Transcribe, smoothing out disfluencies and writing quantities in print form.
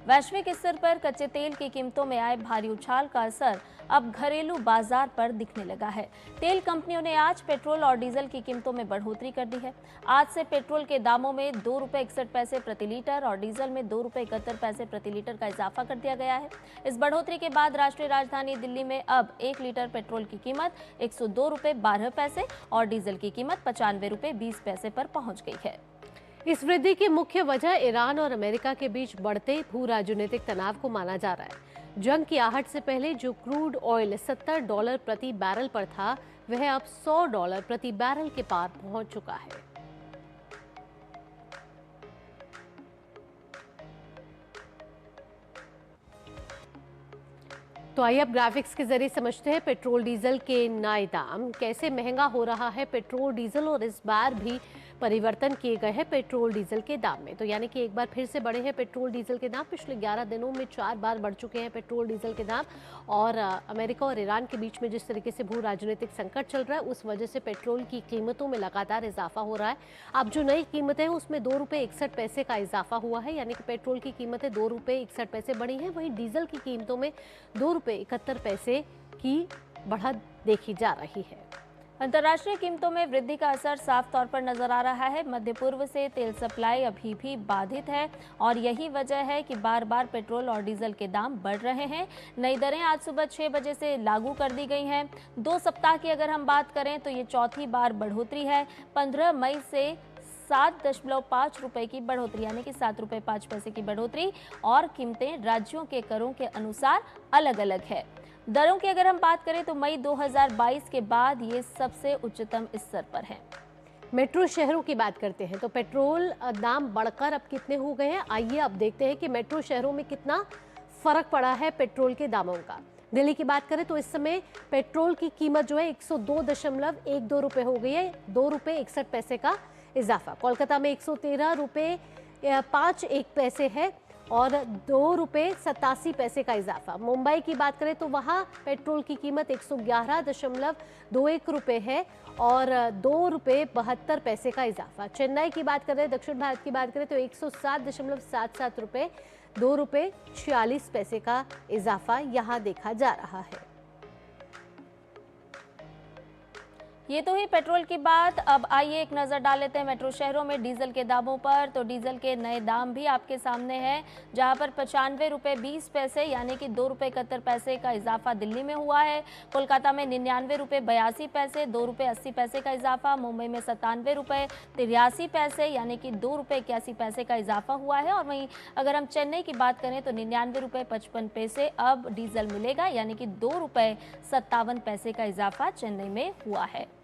वैश्विक स्तर पर कच्चे तेल की कीमतों में आए भारी उछाल का असर अब घरेलू बाजार पर दिखने लगा है। तेल कंपनियों ने आज पेट्रोल और डीजल की कीमतों में बढ़ोतरी कर दी है। आज से पेट्रोल के दामों में ₹2.61 प्रति लीटर और डीजल में ₹2.71 प्रति लीटर का इजाफा कर दिया गया है। इस बढ़ोतरी के बाद राष्ट्रीय राजधानी दिल्ली में अब 1 लीटर पेट्रोल की कीमत ₹102.12 और डीजल की कीमत ₹95.20 पर पहुंच गई है। इस वृद्धि की मुख्य वजह ईरान और अमेरिका के बीच बढ़ते भू राजनीतिक तनाव को माना जा रहा है। जंग की आहट से पहले जो क्रूड ऑयल $70 प्रति बैरल पर था, वह अब $100 प्रति बैरल के पार पहुंच चुका है। तो आइए अब ग्राफिक्स के जरिए समझते हैं पेट्रोल डीजल के नए दाम। कैसे महंगा हो रहा है पेट्रोल डीजल और इस बार भी परिवर्तन किए गए हैं पेट्रोल डीजल के दाम में। तो यानी कि एक बार फिर से बढ़े हैं पेट्रोल डीजल के दाम। पिछले 11 दिनों में 4 बार बढ़ चुके हैं पेट्रोल डीजल के दाम। और अमेरिका और ईरान के बीच में जिस तरीके से भू राजनीतिक संकट चल रहा है, उस वजह से पेट्रोल की कीमतों में लगातार इजाफा हो रहा है। अब जो नई कीमतें हैं उसमें ₹2.61 का इजाफा हुआ है, यानी कि पेट्रोल की कीमतें ₹2.61 बढ़ी हैं। वहीं डीजल की कीमतों में ₹2.71 की बढ़त देखी जा रही है। अंतर्राष्ट्रीय कीमतों में वृद्धि का असर साफ तौर पर नजर आ रहा है। मध्य पूर्व से तेल सप्लाई अभी भी बाधित है और यही वजह है कि बार बार पेट्रोल और डीजल के दाम बढ़ रहे हैं। नई दरें आज सुबह 6 बजे से लागू कर दी गई हैं। 2 सप्ताह की अगर हम बात करें तो ये चौथी बार बढ़ोतरी है। 15 मई से 7.5 रुपए की बढ़ोतरी, यानी कि ₹7.05 की बढ़ोतरी, और कीमतें राज्यों के करों के अनुसार अलग अलग है। दरों की अगर हम बात करें तो मई 2022 के बाद ये सबसे उच्चतम स्तर पर है। मेट्रो शहरों की बात करते हैं तो पेट्रोल दाम बढ़कर अब कितने हो गए हैं। आइए अब देखते हैं कि मेट्रो शहरों में कितना फर्क पड़ा है पेट्रोल के दामों का। दिल्ली की बात करें तो इस समय पेट्रोल की कीमत जो है 102.12 रुपए हो गई है, ₹2.61 का इजाफा। कोलकाता में ₹113.51 है और ₹2.87 का इजाफा। मुंबई की बात करें तो वहाँ पेट्रोल की कीमत 111.21 रुपए है और ₹2.72 का इजाफा। चेन्नई की बात करें, दक्षिण भारत की बात करें तो 107.77 रुपए, ₹2.46 का इजाफा यहाँ देखा जा रहा है। ये तो ही पेट्रोल की बात। अब आइए एक नज़र डाल लेते हैं मेट्रो शहरों में डीजल के दामों पर। तो डीजल के नए दाम भी आपके सामने हैं, जहां पर ₹95.20 यानी कि ₹2.71 का इजाफा दिल्ली में हुआ है। कोलकाता में ₹99.82, ₹2.80 का इजाफा। मुंबई में ₹97.83 यानी कि ₹2.81 का इजाफा हुआ है। और वहीं अगर हम चेन्नई की बात करें तो ₹99.55 अब डीजल मिलेगा, यानी कि ₹2.57 का इजाफा चेन्नई में हुआ है।